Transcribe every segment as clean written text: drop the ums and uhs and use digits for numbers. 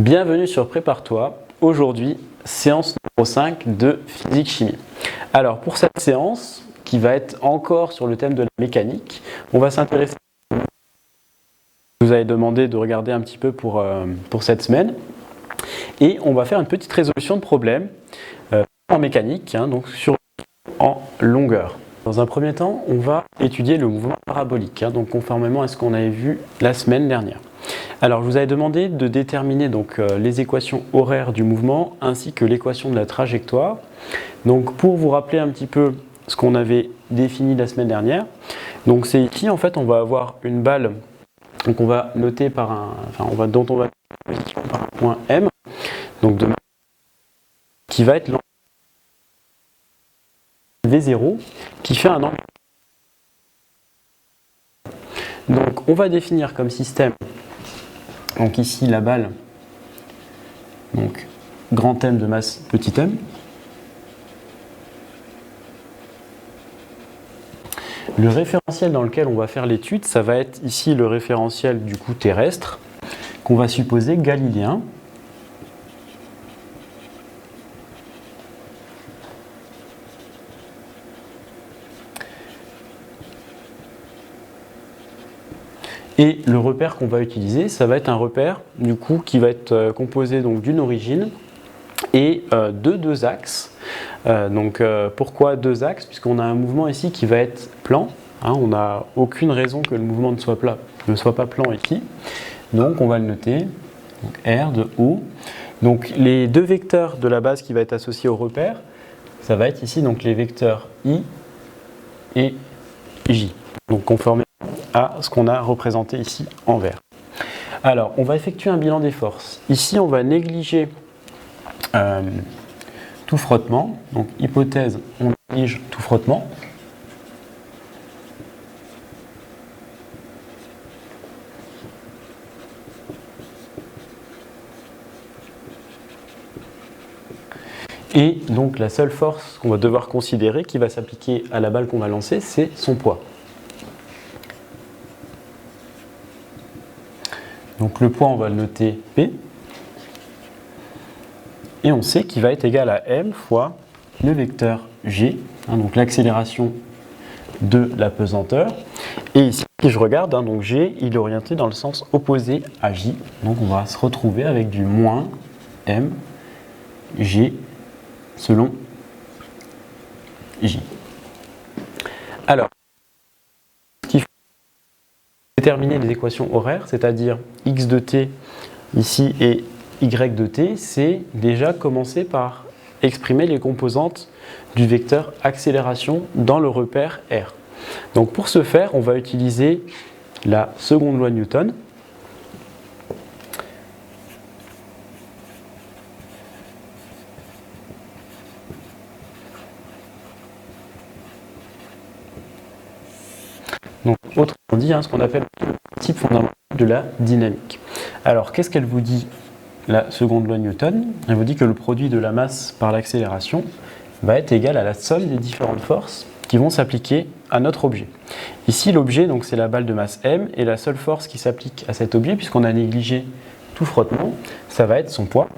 Bienvenue sur Prépare-toi. Aujourd'hui, séance numéro 5 de physique-chimie. Alors pour cette séance, qui va être encore sur le thème de la mécanique, on va s'intéresser. Je vous avais demandé de regarder un petit peu pour cette semaine. Et on va faire une petite résolution de problème en mécanique, donc en longueur. Dans un premier temps, on va étudier le mouvement parabolique, donc conformément à ce qu'on avait vu la semaine dernière. Alors, je vous avais demandé de déterminer donc, les équations horaires du mouvement ainsi que l'équation de la trajectoire. Donc, pour vous rappeler un petit peu ce qu'on avait défini la semaine dernière, donc c'est ici en fait on va avoir une balle, donc on va noter par dont on va par un point M, donc qui va être V0, qui fait un angle. Donc, on va définir comme système. Donc ici la balle, donc grand M de masse petit m. Le référentiel dans lequel on va faire l'étude, ça va être ici le référentiel du coup terrestre, qu'on va supposer galiléen. Et le repère qu'on va utiliser, ça va être un repère du coup qui va être composé donc d'une origine et de deux axes. Pourquoi deux axes? Puisqu'on a un mouvement ici qui va être plan. On n'a aucune raison que le mouvement ne soit pas plan ici. Donc on va le noter. Donc R de O. Donc les deux vecteurs de la base qui va être associé au repère, ça va être ici donc les vecteurs I et J. Donc conformément à ce qu'on a représenté ici en vert. Alors, on va effectuer un bilan des forces. Ici, on va négliger tout frottement. Donc, hypothèse, on néglige tout frottement. Et donc, la seule force qu'on va devoir considérer qui va s'appliquer à la balle qu'on va lancer, c'est son poids. Donc le poids, on va le noter P. Et on sait qu'il va être égal à M fois le vecteur G, donc l'accélération de la pesanteur. Et ici, si je regarde, donc G, il est orienté dans le sens opposé à J. Donc on va se retrouver avec du moins M, G, selon J. Alors, déterminer les équations horaires, c'est-à-dire x de t ici et y de t, c'est déjà commencer par exprimer les composantes du vecteur accélération dans le repère R. Donc pour ce faire, on va utiliser la seconde loi de Newton. Donc, autrement dit, ce qu'on appelle le principe fondamental de la dynamique. Alors, qu'est-ce qu'elle vous dit, la seconde loi de Newton? Elle vous dit que le produit de la masse par l'accélération va être égal à la somme des différentes forces qui vont s'appliquer à notre objet. Ici, l'objet, donc c'est la balle de masse m, et la seule force qui s'applique à cet objet, puisqu'on a négligé tout frottement, ça va être son poids.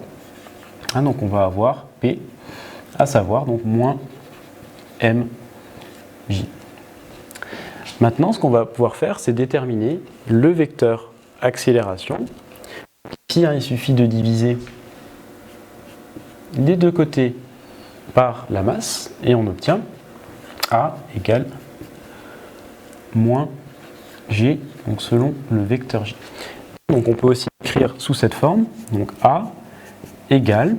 Donc, on va avoir P, à savoir donc moins mj. Maintenant, ce qu'on va pouvoir faire, c'est déterminer le vecteur accélération. Ici, il suffit de diviser les deux côtés par la masse et on obtient A égale moins G, donc selon le vecteur J. Donc on peut aussi écrire sous cette forme, donc A égale,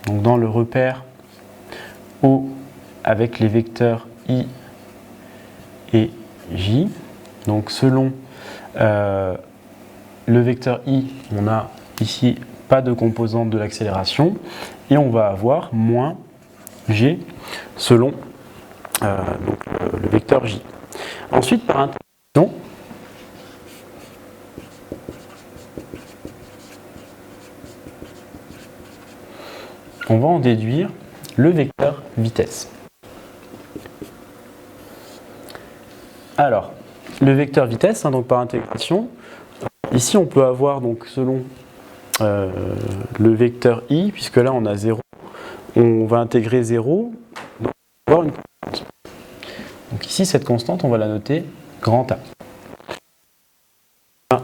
donc dans le repère O avec les vecteurs I et J. Donc selon le vecteur I, on a ici pas de composante de l'accélération et on va avoir moins G selon le vecteur J. Ensuite, par interaction, on va en déduire le vecteur vitesse. Alors, le vecteur vitesse, donc par intégration, ici on peut avoir, donc selon le vecteur i, puisque là on a 0, on va intégrer 0, donc on va avoir une constante. Donc ici, cette constante, on va la noter grand A.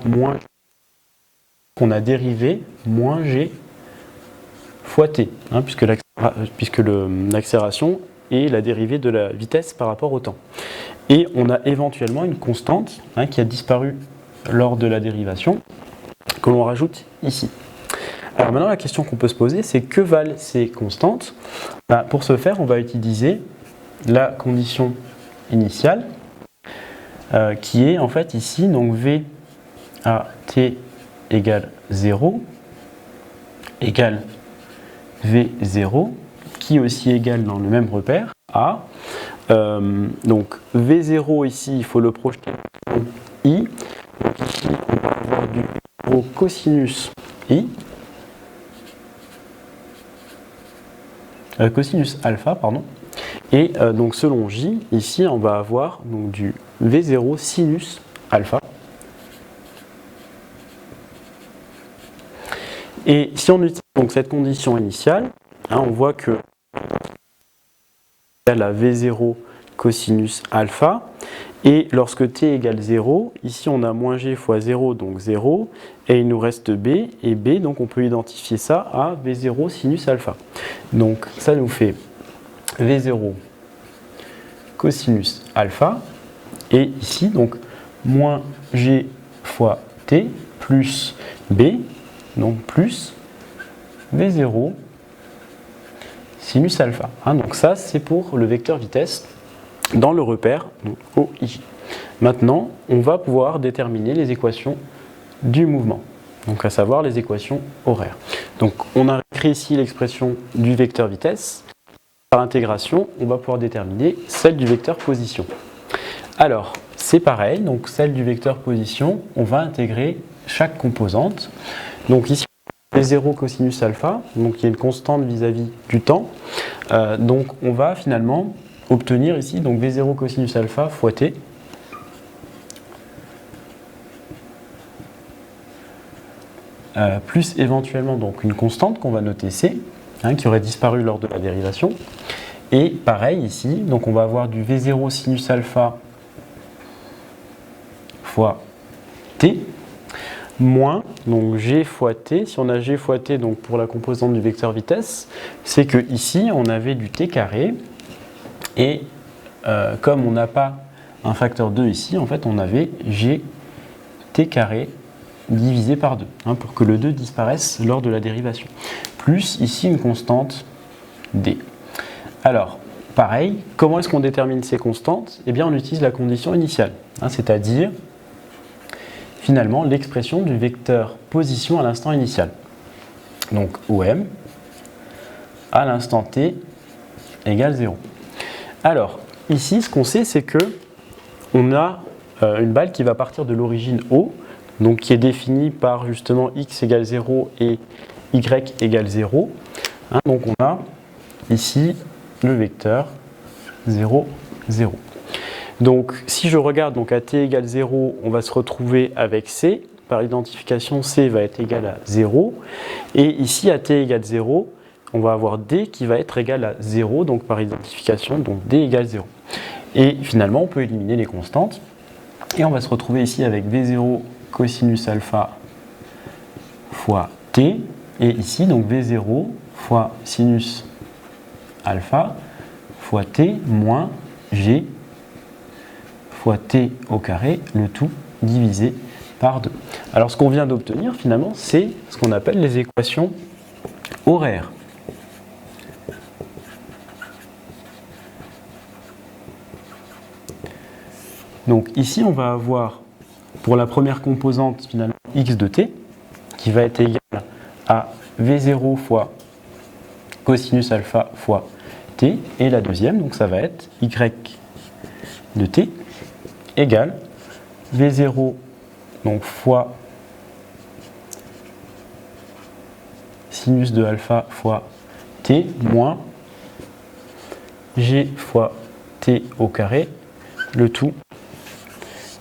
Moins qu'on a dérivé moins g fois t, hein, puisque l'accélération est la dérivée de la vitesse par rapport au temps. Et on a éventuellement une constante, hein, qui a disparu lors de la dérivation, que l'on rajoute ici. Alors maintenant, la question qu'on peut se poser, c'est que valent ces constantes? Pour ce faire, on va utiliser la condition initiale, qui est en fait ici, donc v à t égale 0 égale v0, qui est aussi égale dans le même repère à, donc v0 ici, il faut le projeter en i, donc ici on va avoir du v0 cosinus i, cosinus alpha, pardon, et donc selon j, ici on va avoir donc du v0 sinus alpha. Et si on utilise donc cette condition initiale, hein, on voit que la v0 cosinus alpha, et lorsque t égale 0, ici on a moins g fois 0, donc 0, et il nous reste b, et b, donc on peut identifier ça à v0 sinus alpha. Donc ça nous fait v0 cosinus alpha, et ici donc moins g fois t plus b, donc plus v0 sinus alpha. Hein, donc ça, c'est pour le vecteur vitesse dans le repère OI. Maintenant, on va pouvoir déterminer les équations du mouvement, donc à savoir les équations horaires. Donc on a écrit ici l'expression du vecteur vitesse. Par intégration, on va pouvoir déterminer celle du vecteur position. Alors, c'est pareil, donc celle du vecteur position, on va intégrer chaque composante. Donc ici, v0 cosinus alpha, donc il y a une constante vis-à-vis du temps. Donc on va finalement obtenir ici donc v0 cosinus alpha fois t. Plus éventuellement donc une constante qu'on va noter c, hein, qui aurait disparu lors de la dérivation. Et pareil ici, donc on va avoir du v0 sinus alpha fois t, moins donc g fois t. Si on a g fois t donc pour la composante du vecteur vitesse, c'est que ici on avait du t carré, et comme on n'a pas un facteur 2 ici, en fait on avait g t carré divisé par 2, hein, pour que le 2 disparaisse lors de la dérivation. Plus ici une constante d. Alors, pareil, comment est-ce qu'on détermine ces constantes? Eh bien on utilise la condition initiale, hein, c'est-à-dire finalement l'expression du vecteur position à l'instant initial. Donc OM à l'instant t égale 0. Alors, ici, ce qu'on sait, c'est que on a une balle qui va partir de l'origine O, donc qui est définie par justement x égale 0 et y égale 0. Hein, donc on a ici le vecteur 0, 0. Donc si je regarde donc à t égale 0, on va se retrouver avec c. Par identification, c va être égal à 0. Et ici à t égale 0, on va avoir d qui va être égal à 0. Donc par identification, donc d égale 0. Et finalement, on peut éliminer les constantes. Et on va se retrouver ici avec v0 cosinus alpha fois t. Et ici, donc v0 fois sinus alpha fois t moins g fois t au carré, le tout divisé par 2. Alors ce qu'on vient d'obtenir finalement, c'est ce qu'on appelle les équations horaires. Donc ici on va avoir pour la première composante finalement x de t qui va être égal à v0 fois cosinus alpha fois t, et la deuxième, donc ça va être y de t égale v0 donc fois sinus de alpha fois t moins g fois t au carré, le tout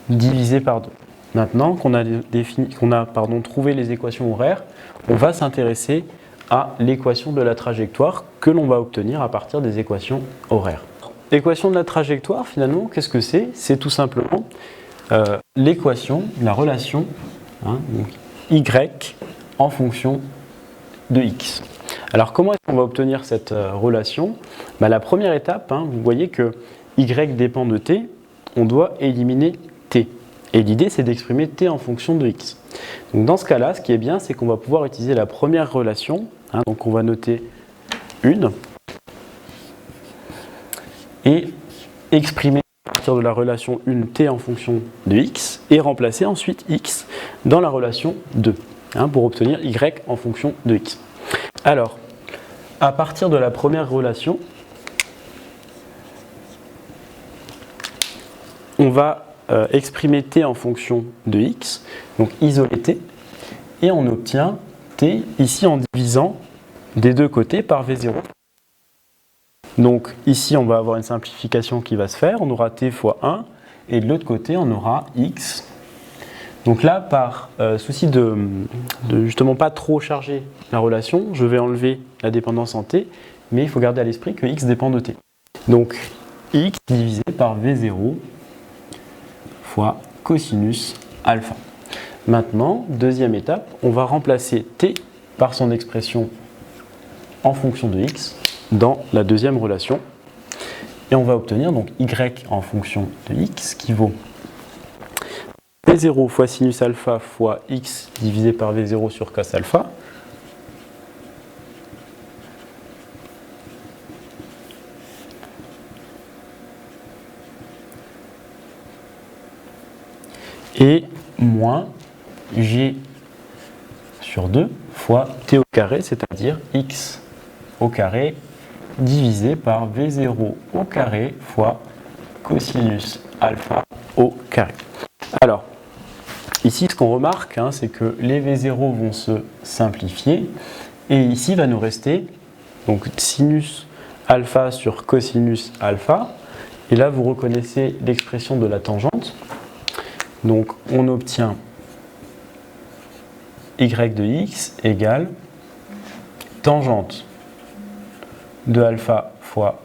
divisé par 2. Maintenant qu'on a, trouvé les équations horaires, on va s'intéresser à l'équation de la trajectoire que l'on va obtenir à partir des équations horaires. L'équation de la trajectoire, finalement, qu'est-ce que c'est? C'est tout simplement l'équation, la relation donc y en fonction de x. Alors comment est-ce qu'on va obtenir cette relation? La première étape, vous voyez que y dépend de t, on doit éliminer t. Et l'idée, c'est d'exprimer t en fonction de x. Donc dans ce cas-là, ce qui est bien, c'est qu'on va pouvoir utiliser la première relation. Donc on va noter 1 et exprimer à partir de la relation 1 t en fonction de x et remplacer ensuite x dans la relation 2 pour obtenir y en fonction de x. Alors, à partir de la première relation, on va exprimer t en fonction de x, donc isoler t, et on obtient t ici en divisant des deux côtés par v0. Donc ici on va avoir une simplification qui va se faire, on aura t fois 1, et de l'autre côté on aura x. Donc là, par souci de justement pas trop charger la relation, je vais enlever la dépendance en t, mais il faut garder à l'esprit que x dépend de t. Donc x divisé par v0 fois cosinus alpha. Maintenant, deuxième étape, on va remplacer t par son expression en fonction de x dans la deuxième relation. Et on va obtenir donc y en fonction de x qui vaut v0 fois sinus alpha fois x divisé par v0 sur cos alpha. Et moins g sur 2 fois t au carré, c'est-à-dire x au carré divisé par v0 au carré fois cosinus alpha au carré. Alors, ici, ce qu'on remarque, c'est que les v0 vont se simplifier, et ici va nous rester donc sinus alpha sur cosinus alpha, et là vous reconnaissez l'expression de la tangente. Donc on obtient y de x égale tangente de alpha fois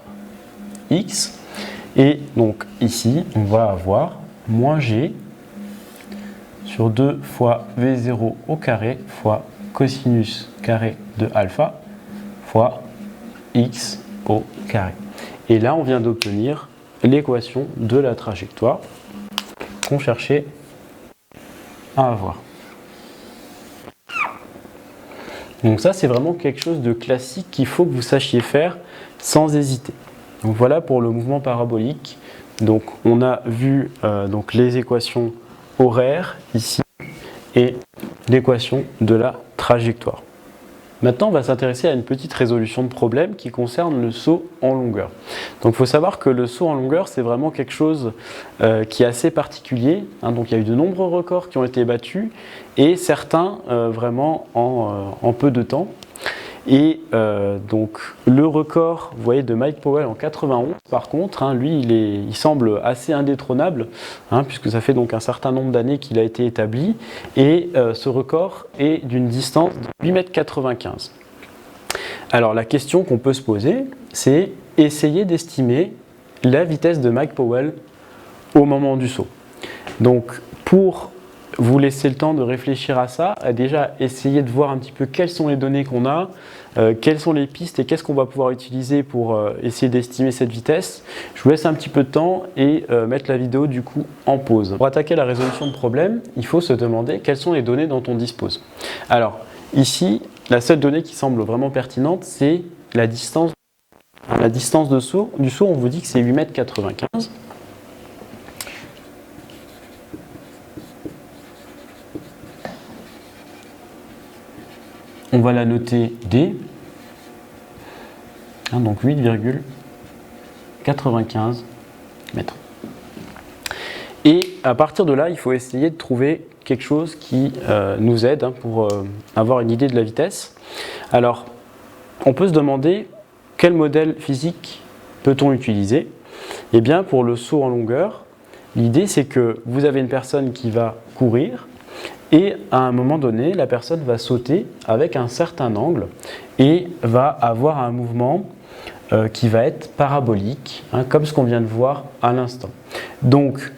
x. Et donc ici, on va avoir moins g sur 2 fois v0 au carré fois cosinus carré de alpha fois x au carré. Et là, on vient d'obtenir l'équation de la trajectoire qu'on cherchait à avoir. Donc ça, c'est vraiment quelque chose de classique qu'il faut que vous sachiez faire sans hésiter. Donc voilà pour le mouvement parabolique. Donc on a vu donc les équations horaires ici et l'équation de la trajectoire. Maintenant, on va s'intéresser à une petite résolution de problème qui concerne le saut en longueur. Donc il faut savoir que le saut en longueur, c'est vraiment quelque chose qui est assez particulier. Donc il y a eu de nombreux records qui ont été battus et certains vraiment en peu de temps. Et donc le record, vous voyez, de Mike Powell en 91, par contre, lui, il semble assez indétrônable, puisque ça fait donc un certain nombre d'années qu'il a été établi, et ce record est d'une distance de 8,95 m. Alors la question qu'on peut se poser, c'est essayer d'estimer la vitesse de Mike Powell au moment du saut. Donc pour vous laisser le temps de réfléchir à ça, à déjà essayer de voir un petit peu quelles sont les données qu'on a, quelles sont les pistes et qu'est-ce qu'on va pouvoir utiliser pour essayer d'estimer cette vitesse. Je vous laisse un petit peu de temps et mettre la vidéo du coup en pause. Pour attaquer la résolution de problème, il faut se demander quelles sont les données dont on dispose. Alors ici, la seule donnée qui semble vraiment pertinente, c'est la distance. La distance du saut, on vous dit que c'est 8,95 m. On va la noter D, donc 8,95 mètres. Et à partir de là, il faut essayer de trouver quelque chose qui nous aide pour avoir une idée de la vitesse. Alors, on peut se demander quel modèle physique peut-on utiliser. Eh bien, pour le saut en longueur, L'idée, c'est que vous avez une personne qui va courir et à un moment donné, la personne va sauter avec un certain angle et va avoir un mouvement qui va être parabolique, hein, comme ce qu'on vient de voir à l'instant. Donc,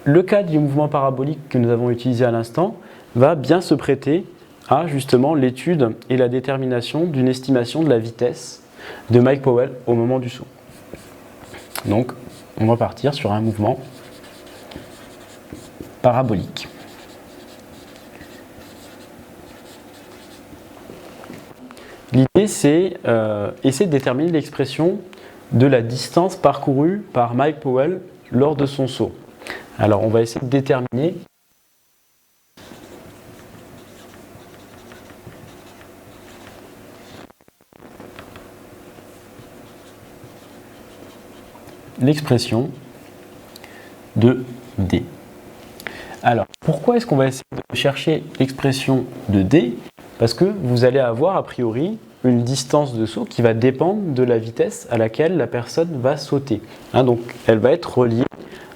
le cas du mouvement parabolique que nous avons utilisé à l'instant va bien se prêter à justement l'étude et la détermination d'une estimation de la vitesse de Mike Powell au moment du saut. Donc, on va partir sur un mouvement parabolique. L'idée, c'est essayer de déterminer l'expression de la distance parcourue par Mike Powell lors de son saut. Alors, on va essayer de déterminer l'expression de D. Alors, pourquoi est-ce qu'on va essayer de chercher l'expression de D? Parce que vous allez avoir a priori une distance de saut qui va dépendre de la vitesse à laquelle la personne va sauter. Hein, donc, elle va être reliée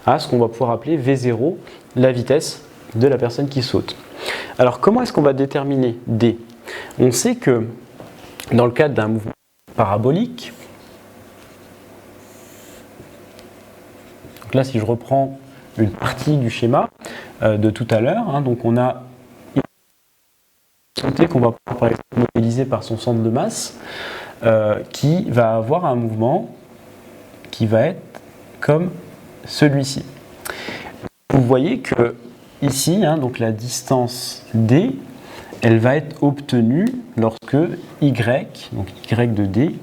à ce qu'on va pouvoir appeler V0, la vitesse de la personne qui saute. Alors, comment est-ce qu'on va déterminer D? On sait que dans le cadre d'un mouvement parabolique, donc là, si je reprends une partie du schéma de tout à l'heure, hein, donc on a une qu'on va pouvoir par exemple modéliser par son centre de masse qui va avoir un mouvement qui va être comme celui-ci. Vous voyez que ici, hein, donc la distance D, elle va être obtenue lorsque Y, donc Y de D,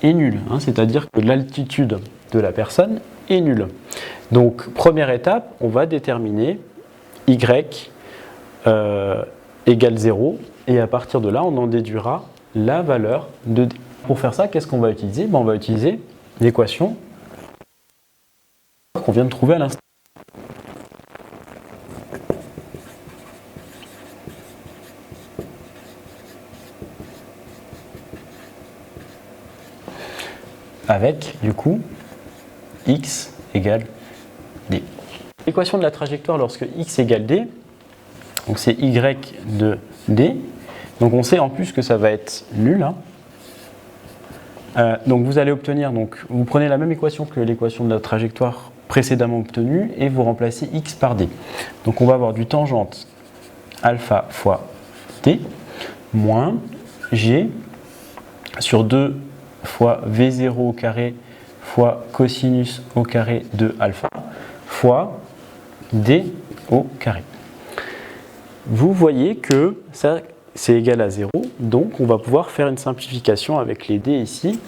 est nul, hein, c'est-à-dire que l'altitude de la personne est nulle. Donc, première étape, on va déterminer Y égale 0, et à partir de là, on en déduira la valeur de D. Pour faire ça, qu'est-ce qu'on va utiliser? On va utiliser l'équation qu'on vient de trouver à l'instant. Avec, du coup, x égale d. L'équation de la trajectoire lorsque x égale d, donc c'est y de d. Donc on sait en plus que ça va être nul. Hein. Donc vous allez obtenir, donc vous prenez la même équation que l'équation de la trajectoire précédemment obtenue et vous remplacez x par d. Donc on va avoir du tangente alpha fois t moins g sur 2 fois v0 au carré fois cosinus au carré de alpha fois d au carré. Vous voyez que ça c'est égal à 0, donc on va pouvoir faire une simplification avec les d ici.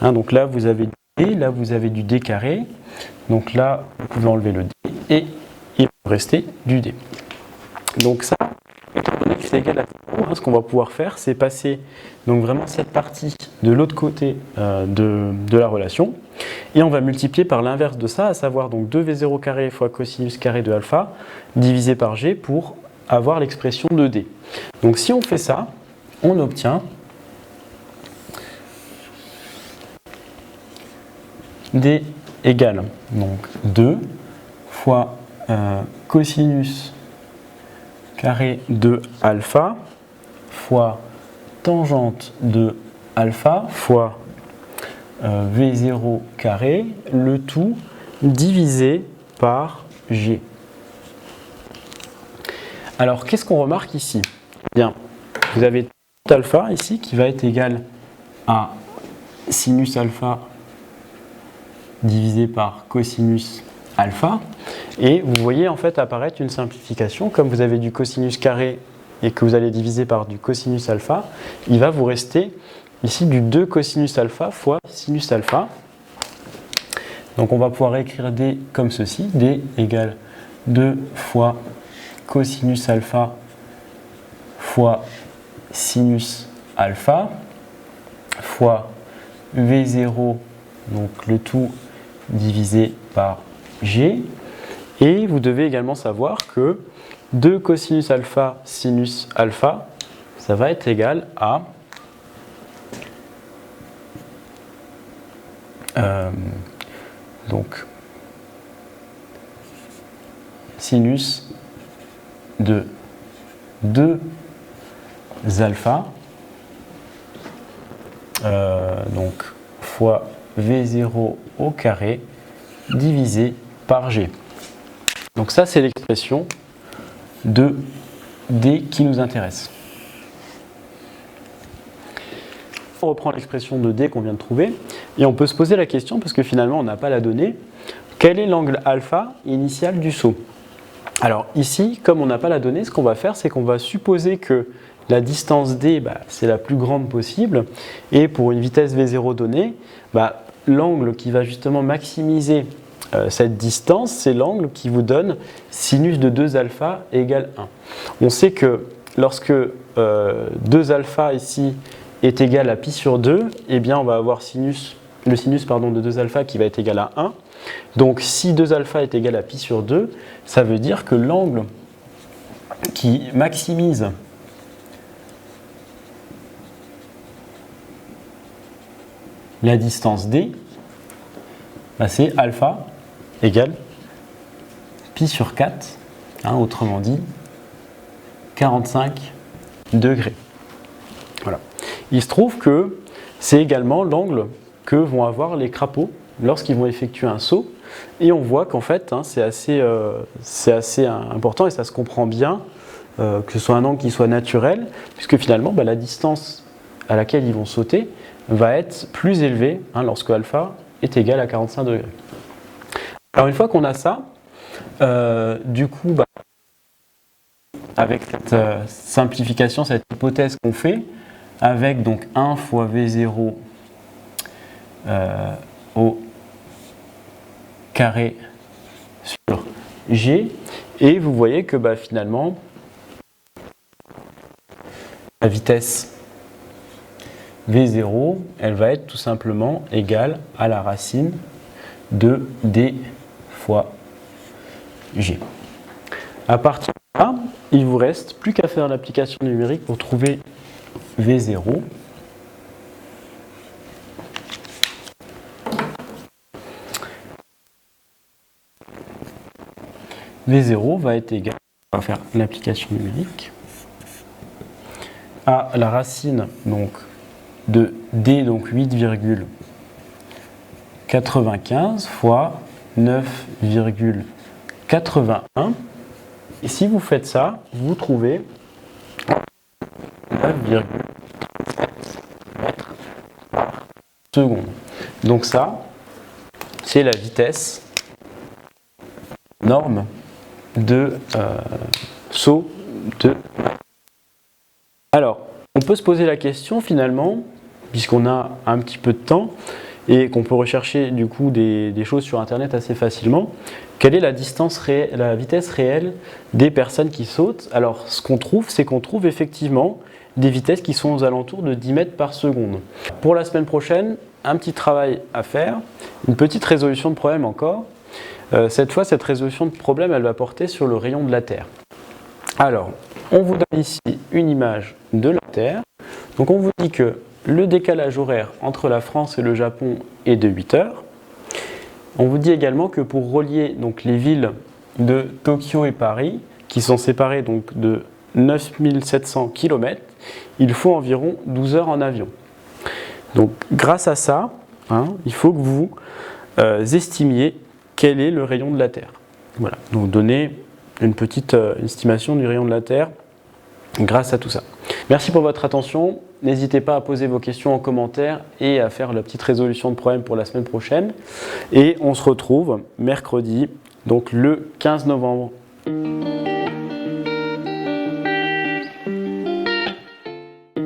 Hein, donc là vous avez du d, là vous avez du d carré, donc là vous pouvez enlever le d et il va rester du d. Donc ça, étant donné que c'est égal à 0, hein, ce qu'on va pouvoir faire, c'est passer donc vraiment cette partie de l'autre côté de la relation, et on va multiplier par l'inverse de ça, à savoir donc 2v0 carré fois cosinus carré de alpha divisé par g pour avoir l'expression de d. Donc si on fait ça, on obtient d égale donc 2 fois cosinus carré de alpha fois tangente de alpha fois v0 carré, le tout divisé par g. Alors qu'est-ce qu'on remarque ici? Bien, vous avez alpha ici qui va être égal à sinus alpha divisé par cosinus alpha, et vous voyez en fait apparaître une simplification. Comme vous avez du cosinus carré et que vous allez diviser par du cosinus alpha, il va vous rester ici du 2 cosinus alpha fois sinus alpha. Donc on va pouvoir écrire d comme ceci, d égale 2 fois cosinus alpha fois sinus alpha fois v0, donc le tout divisé par g. Et vous devez également savoir que 2 cosinus alpha sinus alpha, ça va être égal à donc sinus de 2 alpha, donc fois V0 au carré divisé par G. Donc ça, c'est l'expression de D qui nous intéresse. On reprend l'expression de D qu'on vient de trouver et on peut se poser la question, parce que finalement on n'a pas la donnée, quel est l'angle alpha initial du saut? Alors ici, comme on n'a pas la donnée, ce qu'on va faire, c'est qu'on va supposer que la distance D, c'est la plus grande possible, et pour une vitesse V0 donnée, l'angle qui va justement maximiser cette distance, c'est l'angle qui vous donne sinus de 2 alpha égale 1. On sait que lorsque 2 alpha ici est égal à pi sur 2, eh bien on va avoir le sinus de 2 alpha qui va être égal à 1. Donc si 2 alpha est égal à pi sur 2, ça veut dire que l'angle qui maximise la distance D, c'est alpha égale pi sur 4, autrement dit 45 degrés. Voilà. Il se trouve que c'est également l'angle que vont avoir les crapauds lorsqu'ils vont effectuer un saut, et on voit qu'en fait c'est assez important et ça se comprend bien que ce soit un angle qui soit naturel, puisque finalement la distance à laquelle ils vont sauter va être plus élevée lorsque alpha est égal à 45 degrés. Alors une fois qu'on a ça, du coup avec cette simplification, cette hypothèse qu'on fait, avec donc 1 fois V0 au carré sur G, et vous voyez que finalement la vitesse V0, elle va être tout simplement égale à la racine de D fois G. À partir de là, il ne vous reste plus qu'à faire l'application numérique pour trouver V0. V0 va être égal, on va faire l'application numérique, à la racine donc de D, donc 8,95 fois 9,81. Et si vous faites ça, vous trouvez 9,37 mètres par seconde. Donc ça, c'est la vitesse norme de saut de... Alors, on peut se poser la question finalement, puisqu'on a un petit peu de temps et qu'on peut rechercher du coup des choses sur internet assez facilement, quelle est la vitesse réelle des personnes qui sautent? Alors ce qu'on trouve, c'est qu'on trouve effectivement des vitesses qui sont aux alentours de 10 mètres par seconde. Pour la semaine prochaine, un petit travail à faire, une petite résolution de problème encore. Cette fois, cette résolution de problème, elle va porter sur le rayon de la Terre. Alors, on vous donne ici une image de la Terre. Donc on vous dit que le décalage horaire entre la France et le Japon est de 8 heures. On vous dit également que pour relier donc, les villes de Tokyo et Paris, qui sont séparées donc, de 9700 km, il faut environ 12 heures en avion. Donc grâce à ça, il faut que vous estimiez quel est le rayon de la Terre. Voilà, donc donnez une petite estimation du rayon de la Terre grâce à tout ça. Merci pour votre attention. N'hésitez pas à poser vos questions en commentaire et à faire la petite résolution de problème pour la semaine prochaine. Et on se retrouve mercredi, donc le 15 novembre.